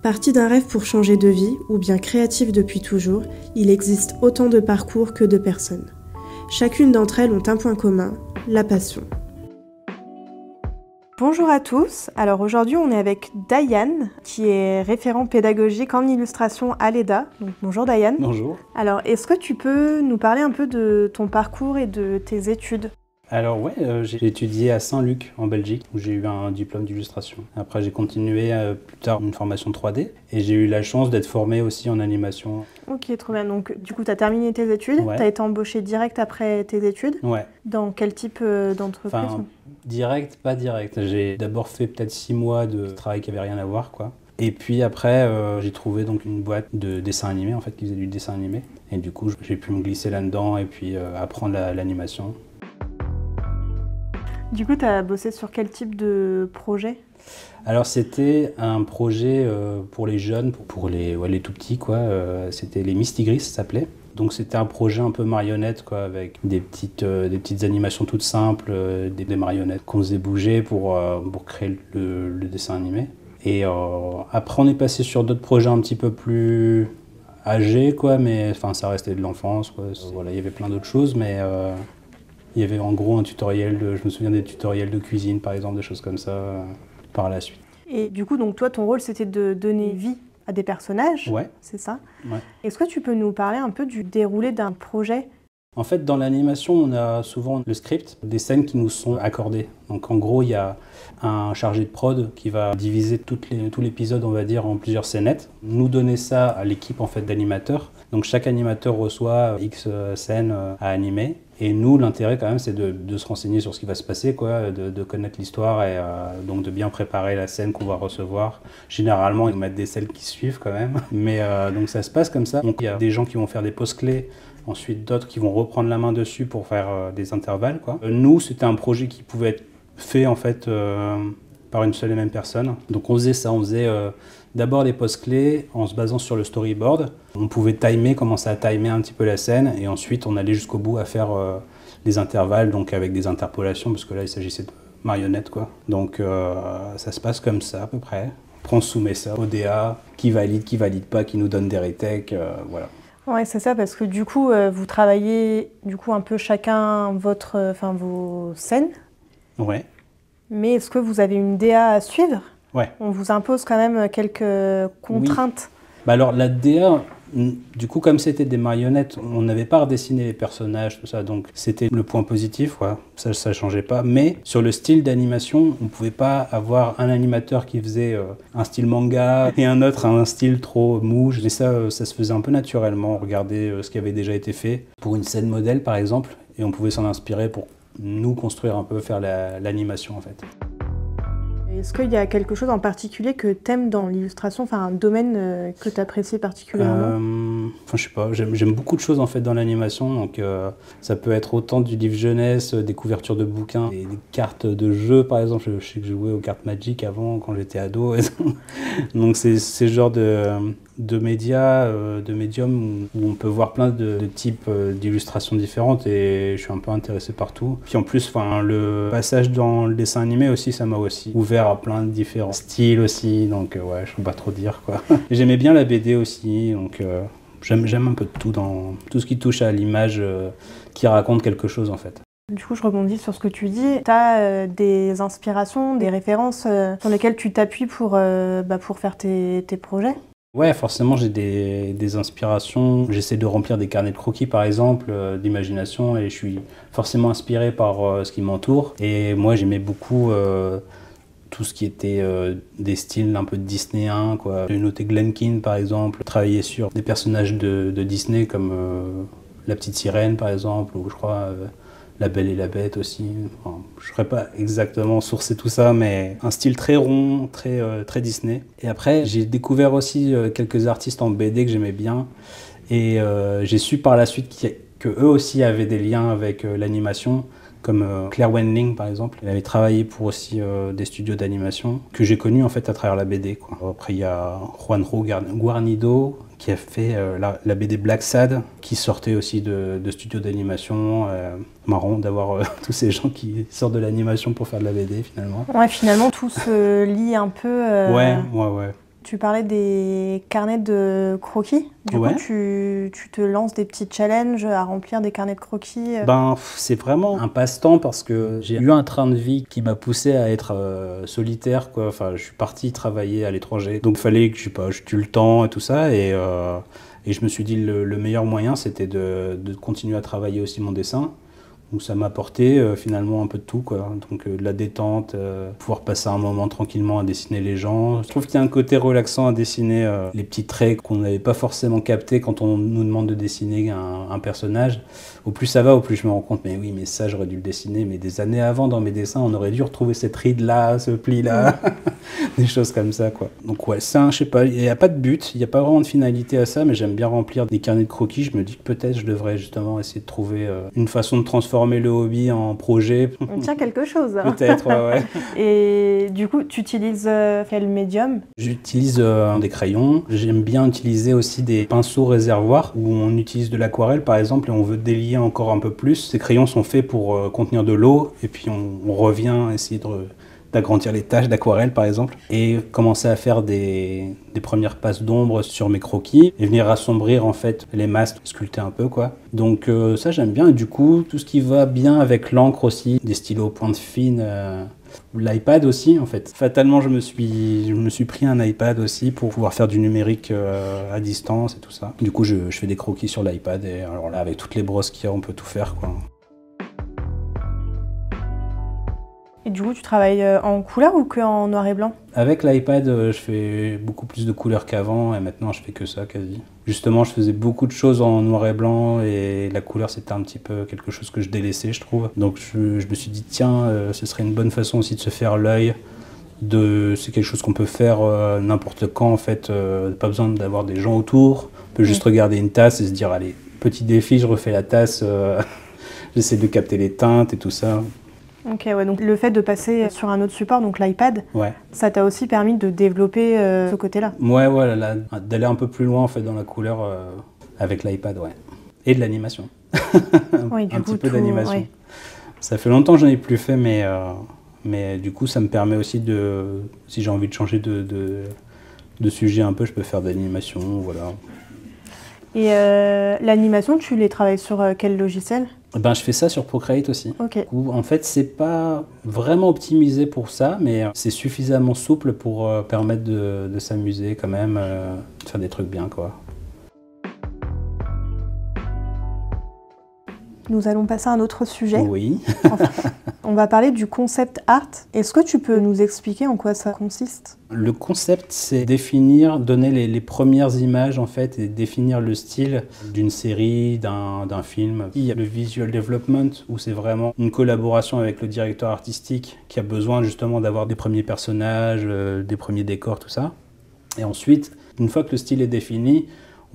Parti d'un rêve pour changer de vie, ou bien créatif depuis toujours, il existe autant de parcours que de personnes. Chacune d'entre elles ont un point commun, la passion. Bonjour à tous, alors aujourd'hui on est avec Diane, qui est référent pédagogique en illustration à l'EDA. Donc, bonjour Diane. Bonjour. Alors est-ce que tu peux nous parler un peu de ton parcours et de tes études ? Alors ouais, j'ai étudié à Saint-Luc en Belgique, où j'ai eu un diplôme d'illustration. Après j'ai continué plus tard une formation 3D et j'ai eu la chance d'être formé aussi en animation. Ok, trop bien. Donc du coup tu as terminé tes études, Ouais. tu as été embauché direct après tes études. Ouais. Dans quel type d'entreprise ? Enfin, direct, pas direct. J'ai d'abord fait peut-être 6 mois de travail qui avait rien à voir, quoi. Et puis après, j'ai trouvé donc une boîte de dessin animé, en fait, qui faisait du dessin animé. Et du coup, j'ai pu me glisser là-dedans et puis apprendre l'animation. Du coup, tu as bossé sur quel type de projet ? Alors c'était un projet pour les jeunes, pour les tout petits, quoi. C'était les Mistigris, ça s'appelait. Donc c'était un projet un peu marionnette, quoi, avec des petites animations toutes simples, des marionnettes qu'on faisait bouger pour créer le dessin animé. Et après on est passé sur d'autres projets un petit peu plus âgés, quoi, mais enfin ça restait de l'enfance, quoi. Voilà, il y avait plein d'autres choses, mais il y avait en gros un tutoriel, je me souviens des tutoriels de cuisine par exemple, des choses comme ça par la suite. Et du coup, donc toi, ton rôle, c'était de donner vie à des personnages, Ouais. C'est ça ? Ouais. Est-ce que tu peux nous parler un peu du déroulé d'un projet ? En fait, dans l'animation, on a souvent le script, des scènes qui nous sont accordées. Donc en gros, il y a un chargé de prod qui va diviser tout l'épisode, on va dire, en plusieurs scénettes, nous donner ça à l'équipe en fait d'animateurs. Donc chaque animateur reçoit X scènes à animer. Et nous, l'intérêt quand même, c'est de se renseigner sur ce qui va se passer, quoi, de connaître l'histoire et donc de bien préparer la scène qu'on va recevoir. Généralement, ils mettent des scènes qui suivent quand même. Mais donc ça se passe comme ça. Donc il y a des gens qui vont faire des pauses clés, ensuite d'autres qui vont reprendre la main dessus pour faire des intervalles, quoi. Nous, c'était un projet qui pouvait être fait en fait par une seule et même personne. Donc on faisait ça, on faisait d'abord des pauses clés en se basant sur le storyboard. On pouvait commencer à timer un petit peu la scène et ensuite on allait jusqu'au bout à faire les intervalles, donc avec des interpolations, parce que là il s'agissait de marionnettes, quoi. Donc ça se passe comme ça à peu près. Après on soumet ça au DA, qui valide pas, qui nous donne des retakes, voilà. Ouais, c'est ça, parce que du coup, vous travaillez un peu chacun vos scènes. Ouais. Mais est-ce que vous avez une DA à suivre ? Ouais. On vous impose quand même quelques contraintes. Oui. Bah alors la DA, du coup comme c'était des marionnettes, on n'avait pas redessiné les personnages, tout ça, donc c'était le point positif, ouais. Ça changeait pas. Mais sur le style d'animation, on pouvait pas avoir un animateur qui faisait un style manga et un autre un style trop mou. Et ça se faisait un peu naturellement, on regardait ce qui avait déjà été fait pour une scène modèle par exemple, et on pouvait s'en inspirer pour nous construire un peu, faire l'animation en fait. Est-ce qu'il y a quelque chose en particulier que tu aimes dans l'illustration, enfin un domaine que tu apprécies particulièrement ? Je sais pas, j'aime beaucoup de choses en fait dans l'animation, donc ça peut être autant du livre jeunesse, des couvertures de bouquins, des cartes de jeux par exemple. Je sais que je jouais aux cartes Magic avant quand j'étais ado, donc c'est ce genre de médias, de médiums où on peut voir plein de types d'illustrations différentes et je suis un peu intéressé par tout. Puis en plus, le passage dans le dessin animé aussi, ça m'a aussi ouvert à plein de différents styles aussi, donc ouais, je peux pas trop dire, quoi. J'aimais bien la BD aussi, donc j'aime un peu de tout dans tout ce qui touche à l'image qui raconte quelque chose en fait. Du coup, je rebondis sur ce que tu dis. Tu as des inspirations, des références sur lesquelles tu t'appuies pour faire tes projets ? Ouais, forcément, j'ai des inspirations. J'essaie de remplir des carnets de croquis, par exemple, d'imagination, et je suis forcément inspiré par ce qui m'entoure. Et moi, j'aimais beaucoup tout ce qui était des styles un peu disneyens, quoi. J'ai noté Glenkin, par exemple, travailler sur des personnages de Disney, comme La Petite Sirène, par exemple, ou je crois... La Belle et la Bête aussi. Enfin, je ne saurais pas exactement sourcer tout ça, mais un style très rond, très Disney. Et après, j'ai découvert aussi quelques artistes en BD que j'aimais bien. Et j'ai su par la suite qu'eux aussi avaient des liens avec l'animation, comme Claire Wendling par exemple. Elle avait travaillé pour aussi des studios d'animation que j'ai connus en fait à travers la BD, quoi. Après, il y a Juanjo Guarnido, qui a fait la BD Black Sad, qui sortait aussi de studios d'animation. Marrant d'avoir tous ces gens qui sortent de l'animation pour faire de la BD finalement. Ouais, finalement tout se lie un peu. Ouais. Tu parlais des carnets de croquis. Du coup, tu te lances des petits challenges à remplir des carnets de croquis. C'est vraiment un passe-temps parce que j'ai eu un train de vie qui m'a poussé à être solitaire, quoi. Enfin, je suis parti travailler à l'étranger. Donc, il fallait que, je tue le temps et tout ça. Et je me suis dit, le meilleur moyen, c'était de continuer à travailler aussi mon dessin. Donc ça m'a apporté finalement un peu de tout, quoi. Donc de la détente, pouvoir passer un moment tranquillement à dessiner les gens. Je trouve qu'il y a un côté relaxant à dessiner les petits traits qu'on n'avait pas forcément captés quand on nous demande de dessiner un personnage. Au plus ça va, au plus je me rends compte, mais oui, mais ça j'aurais dû le dessiner, mais des années avant dans mes dessins, on aurait dû retrouver cette ride-là, ce pli-là, des choses comme ça, quoi. Donc ouais, ça, je sais pas, il n'y a pas de but, il n'y a pas vraiment de finalité à ça, mais j'aime bien remplir des carnets de croquis. Je me dis que peut-être je devrais justement essayer de trouver une façon de transformer le hobby en projet. On tient quelque chose. Peut-être, ouais. Et du coup, tu utilises quel médium? J'utilise des crayons. J'aime bien utiliser aussi des pinceaux réservoirs où on utilise de l'aquarelle par exemple et on veut délier encore un peu plus. Ces crayons sont faits pour contenir de l'eau et puis on revient essayer d'agrandir les taches d'aquarelle par exemple et commencer à faire des premières passes d'ombre sur mes croquis et venir assombrir en fait les masses, sculpter un peu, quoi. Donc ça j'aime bien et du coup tout ce qui va bien avec l'encre aussi, des stylos pointe fine, l'iPad aussi en fait. Fatalement je me suis pris un iPad aussi pour pouvoir faire du numérique à distance et tout ça. Du coup je fais des croquis sur l'iPad et alors là avec toutes les brosses qu'il y a on peut tout faire, quoi. Et du coup, tu travailles en couleur ou qu'en noir et blanc? Avec l'iPad, je fais beaucoup plus de couleurs qu'avant et maintenant je fais que ça quasi. Justement, je faisais beaucoup de choses en noir et blanc et la couleur c'était un petit peu quelque chose que je délaissais, je trouve. Donc je me suis dit tiens, ce serait une bonne façon aussi de se faire l'œil. C'est quelque chose qu'on peut faire n'importe quand en fait, pas besoin d'avoir des gens autour. On peut juste regarder une tasse et se dire allez, petit défi, je refais la tasse, j'essaie de capter les teintes et tout ça. Ok, ouais, donc le fait de passer sur un autre support, donc l'iPad, ça t'a aussi permis de développer ce côté-là. Ouais, voilà, d'aller un peu plus loin en fait dans la couleur avec l'iPad, ouais. Et de l'animation. Oui, du un coup, petit peu d'animation. Ouais. Ça fait longtemps que j'en ai plus fait, mais du coup ça me permet aussi si j'ai envie de changer de sujet un peu, je peux faire d'animation, voilà. Et l'animation, tu les travailles sur quel logiciel? Je fais ça sur Procreate aussi. Okay. En fait, c'est pas vraiment optimisé pour ça, mais c'est suffisamment souple pour permettre de s'amuser quand même, de faire des trucs bien, quoi. Nous allons passer à un autre sujet. Oui. Enfin, on va parler du concept art. Est-ce que tu peux nous expliquer en quoi ça consiste? Le concept, c'est donner les premières images en fait et définir le style d'une série, d'un film. Il y a le visual development où c'est vraiment une collaboration avec le directeur artistique qui a besoin justement d'avoir des premiers personnages, des premiers décors, tout ça. Et ensuite, une fois que le style est défini,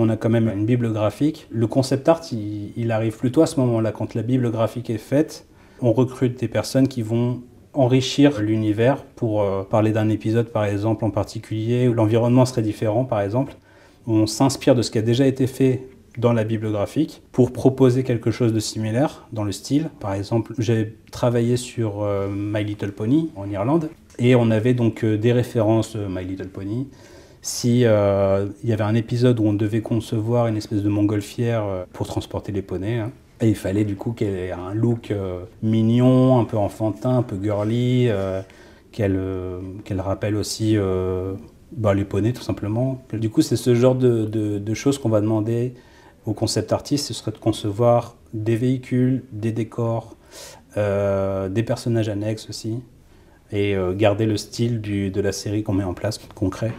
on a quand même une bible graphique. Le concept art, il arrive plutôt à ce moment-là. Quand la bible graphique est faite, on recrute des personnes qui vont enrichir l'univers pour parler d'un épisode, par exemple, en particulier, où l'environnement serait différent, par exemple. On s'inspire de ce qui a déjà été fait dans la bible graphique pour proposer quelque chose de similaire dans le style. Par exemple, j'ai travaillé sur My Little Pony en Irlande et on avait donc des références My Little Pony. Si y avait un épisode où on devait concevoir une espèce de montgolfière pour transporter les poneys, hein, et il fallait du coup qu'elle ait un look mignon, un peu enfantin, un peu girly, qu'elle rappelle aussi les poneys tout simplement. Du coup, c'est ce genre de choses qu'on va demander au concept artiste, ce serait de concevoir des véhicules, des décors, des personnages annexes aussi, et garder le style de la série qu'on met en place, qu'on crée.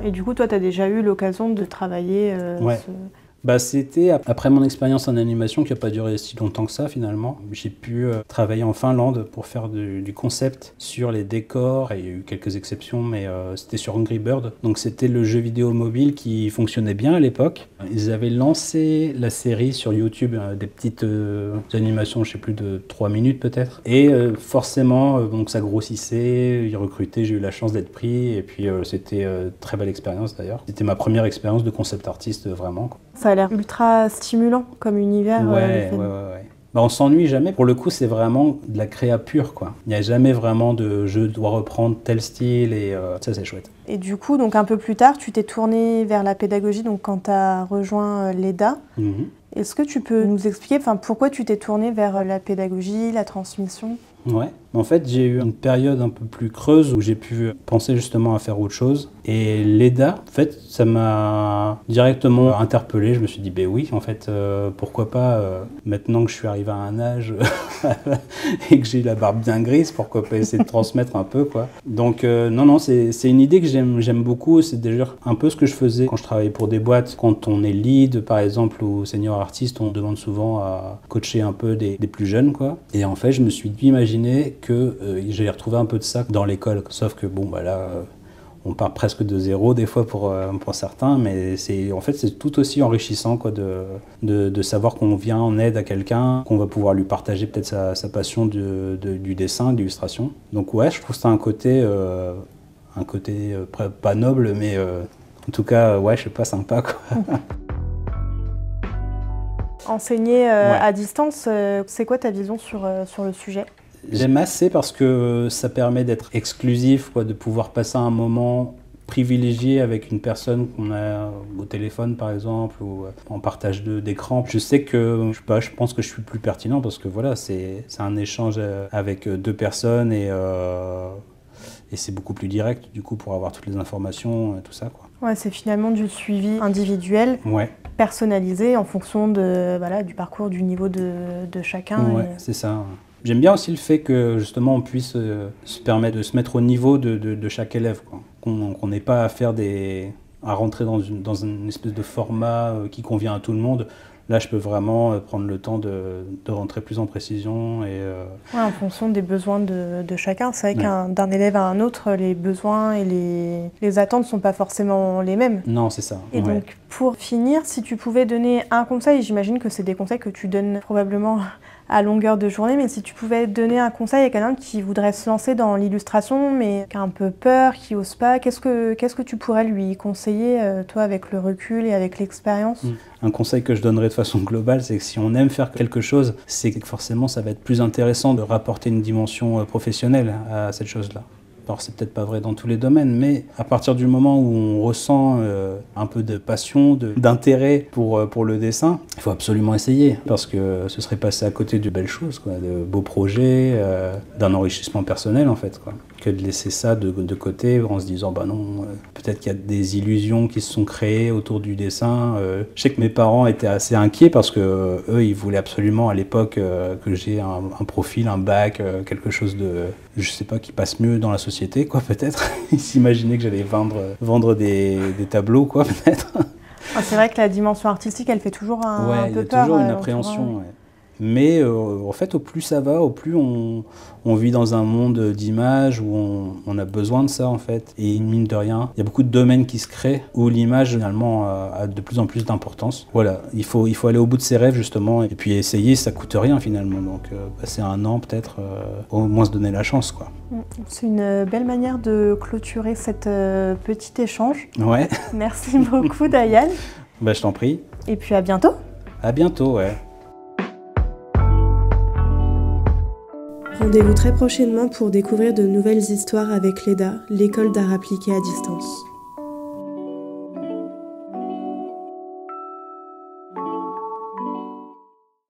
Et du coup, toi, tu as déjà eu l'occasion de travailler C'était après mon expérience en animation qui n'a pas duré si longtemps que ça finalement. J'ai pu travailler en Finlande pour faire du concept sur les décors, et il y a eu quelques exceptions, mais c'était sur Angry Bird. Donc c'était le jeu vidéo mobile qui fonctionnait bien à l'époque. Ils avaient lancé la série sur YouTube, des petites animations, je sais plus, de 3 minutes peut-être. Et forcément, donc ça grossissait, ils recrutaient, j'ai eu la chance d'être pris, et puis c'était très belle expérience d'ailleurs. C'était ma première expérience de concept artiste vraiment, quoi. Ça a l'air ultra stimulant comme univers. Ouais. On s'ennuie jamais. Pour le coup, c'est vraiment de la créa pure, quoi. Il n'y a jamais vraiment de je dois reprendre tel style et ça, c'est chouette. Et du coup, donc un peu plus tard, tu t'es tourné vers la pédagogie, donc quand tu as rejoint l'EDA. Est-ce que tu peux nous expliquer pourquoi tu t'es tourné vers la pédagogie, la transmission ? Ouais. En fait, j'ai eu une période un peu plus creuse où j'ai pu penser justement à faire autre chose. Et l'EDA, en fait, ça m'a directement interpellé. Je me suis dit, ben oui, en fait, pourquoi pas, maintenant que je suis arrivé à un âge et que j'ai la barbe bien grise, pourquoi pas essayer de transmettre un peu, quoi. Donc, non, c'est une idée que j'aime beaucoup. C'est déjà un peu ce que je faisais quand je travaillais pour des boîtes. Quand on est lead, par exemple, ou senior artiste, on demande souvent à coacher un peu des plus jeunes, quoi. Et en fait, je me suis imaginé que j'allais retrouver un peu de ça dans l'école. Sauf que bon, bah là, on part presque de zéro des fois pour certains, mais en fait, c'est tout aussi enrichissant, quoi, de savoir qu'on vient en aide à quelqu'un, qu'on va pouvoir lui partager peut-être sa passion du dessin, de l'illustration. Donc ouais, je trouve ça un côté pas noble, mais en tout cas, ouais, je sais pas, sympa, quoi. Enseigner à distance, c'est quoi ta vision sur le sujet ? J'aime assez parce que ça permet d'être exclusif, quoi, de pouvoir passer un moment privilégié avec une personne qu'on a au téléphone par exemple ou en partage d'écran. Je sais que je pense que je suis plus pertinent parce que voilà, c'est un échange avec deux personnes et c'est beaucoup plus direct du coup pour avoir toutes les informations et tout ça, quoi. Ouais, c'est finalement du suivi individuel, personnalisé en fonction du parcours, du niveau de chacun. Ouais, c'est ça. J'aime bien aussi le fait que justement on puisse se permettre de se mettre au niveau de chaque élève, quoi. Qu'on n'ait pas à rentrer dans une espèce de format qui convient à tout le monde. Là, je peux vraiment prendre le temps de rentrer plus en précision. En fonction des besoins de chacun. C'est vrai d'un élève à un autre, les besoins et les attentes ne sont pas forcément les mêmes. Non, c'est ça. Et donc, pour finir, si tu pouvais donner un conseil, j'imagine que c'est des conseils que tu donnes probablement à longueur de journée, mais si tu pouvais donner un conseil à quelqu'un qui voudrait se lancer dans l'illustration, mais qui a un peu peur, qui n'ose pas, qu'est-ce que tu pourrais lui conseiller, toi, avec le recul et avec l'expérience ? Un conseil que je donnerais de façon globale, c'est que si on aime faire quelque chose, c'est que forcément ça va être plus intéressant de rapporter une dimension professionnelle à cette chose-là. Alors c'est peut-être pas vrai dans tous les domaines, mais à partir du moment où on ressent un peu de passion, d'intérêt pour le dessin, il faut absolument essayer, parce que ce serait passer à côté de belles choses, quoi, de beaux projets, d'un enrichissement personnel en fait, quoi, que de laisser ça de côté en se disant bah non, peut-être qu'il y a des illusions qui se sont créées autour du dessin. Je sais que mes parents étaient assez inquiets parce que eux ils voulaient absolument à l'époque que j'ai un profil, un bac, quelque chose de, je sais pas, qui passe mieux dans la société, quoi, peut-être. Ils s'imaginaient que j'allais vendre des tableaux, quoi, peut-être. C'est vrai que la dimension artistique, elle fait toujours un peu peur. Ouais, il y a toujours une appréhension, ouais. Mais en fait, au plus ça va, au plus on vit dans un monde d'images où on a besoin de ça, en fait. Et mine de rien, il y a beaucoup de domaines qui se créent où l'image, finalement, a de plus en plus d'importance. Voilà, il faut aller au bout de ses rêves, justement. Et puis essayer, ça coûte rien, finalement. Donc, passer un an, peut-être, au moins se donner la chance, quoi. C'est une belle manière de clôturer cet petit échange. Ouais. Merci beaucoup, Dayan. Je t'en prie. Et puis à bientôt. À bientôt, ouais. Rendez-vous très prochainement pour découvrir de nouvelles histoires avec l'EDA, l'école d'art appliqué à distance.